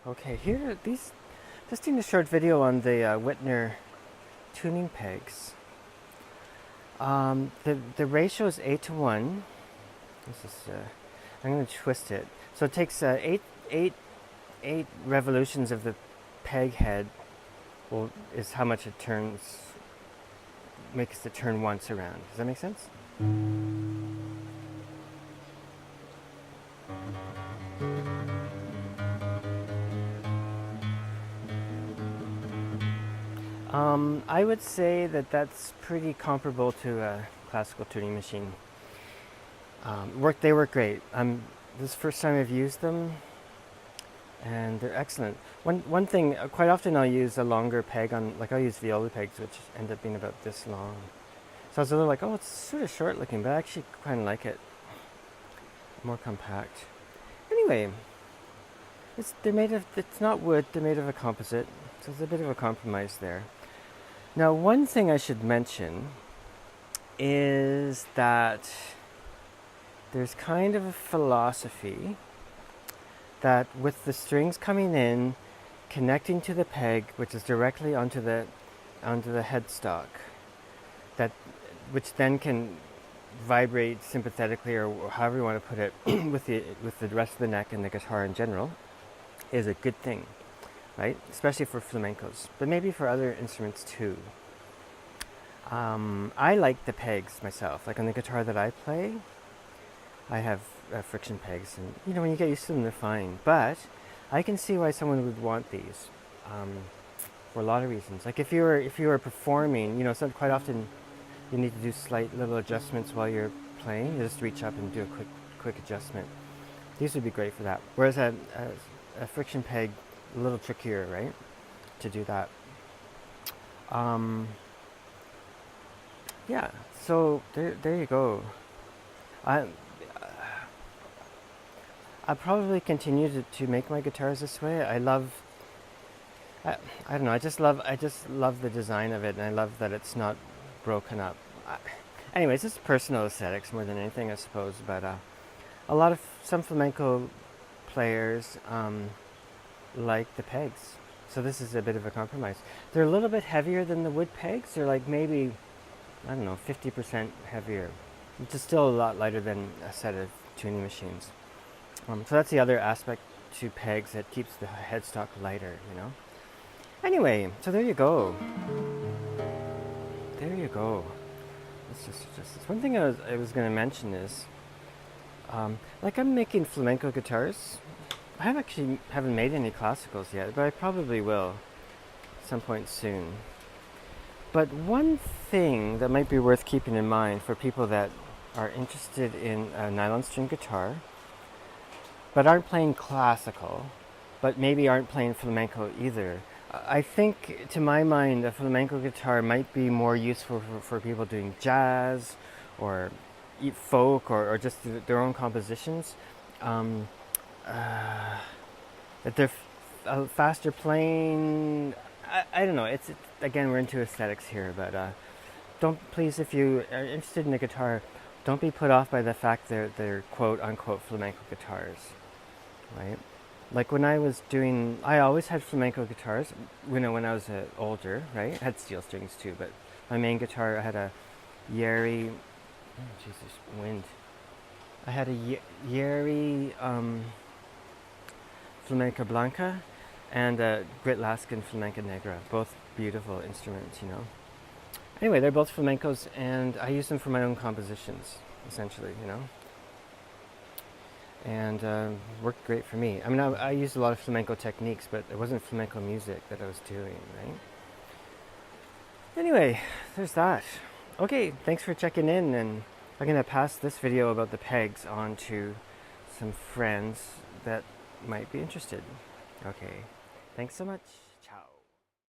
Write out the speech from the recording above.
Okay, here these. Just doing a short video on the Wittner tuning pegs. The ratio is 8:1. This is I'm going to twist it. So it takes eight revolutions of the peg head. Well, is how much it turns. Makes it turn once around. Does that make sense? I would say that that's pretty comparable to a classical tuning machine. They work great. This is the first time I've used them, and they're excellent. One thing, quite often I'll use a longer peg on, like I'll use viola pegs, which end up being about this long. So I was a little like, oh, it's sort of short looking, but I actually kind of like it. More compact. Anyway, it's not wood, they're made of a composite, so there's a bit of a compromise there. Now, one thing I should mention is that there's kind of a philosophy that with the strings coming in, connecting to the peg, which is directly onto the headstock, which then can vibrate sympathetically, or however you want to put it, with the rest of the neck and the guitar in general, is a good thing, right? Especially for flamencos, but maybe for other instruments too. I like the pegs myself. Like on the guitar that I play, I have friction pegs, and when you get used to them, they're fine. But I can see why someone would want these for a lot of reasons. Like if you were performing, so quite often you need to do slight little adjustments while you're playing. You just reach up and do a quick adjustment. These would be great for that. Whereas a friction peg, a little trickier, right, to do that. Yeah, so there you go. I'll probably continue to make my guitars this way. I don't know. I just love the design of it, and I love that it's not broken up. Anyways, it's personal aesthetics more than anything, I suppose. But some flamenco players like the pegs, so this is a bit of a compromise. They're a little bit heavier than the wood pegs. They're like maybe, I don't know, 50% heavier, which is still a lot lighter than a set of tuning machines. So that's the other aspect to pegs that keeps the headstock lighter, Anyway, so there you go. There you go. It's just one thing I was going to mention is, like I'm making flamenco guitars. I haven't made any classicals yet, but I probably will some point soon. But one thing that might be worth keeping in mind for people that are interested in a nylon string guitar, but aren't playing classical, but maybe aren't playing flamenco either. I think, to my mind, a flamenco guitar might be more useful for people doing jazz or folk or just their own compositions. That they're faster playing. I don't know. It's again, we're into aesthetics here, but please, if you are interested in a guitar, don't be put off by the fact they're quote unquote flamenco guitars, right? Like when I always had flamenco guitars. When I was older, right? I had steel strings too, but my main guitar, I had a Yeri. Oh, Jesus, wind! I had a Yeri Flamenca Blanca and a Grit Laskin Flamenca Negra. Both beautiful instruments, Anyway, they're both flamencos, and I use them for my own compositions, essentially, And worked great for me. I mean, I used a lot of flamenco techniques, but it wasn't flamenco music that I was doing, right? Anyway, there's that. Okay, thanks for checking in, and I'm going to pass this video about the pegs on to some friends that might be interested. Okay, thanks so much.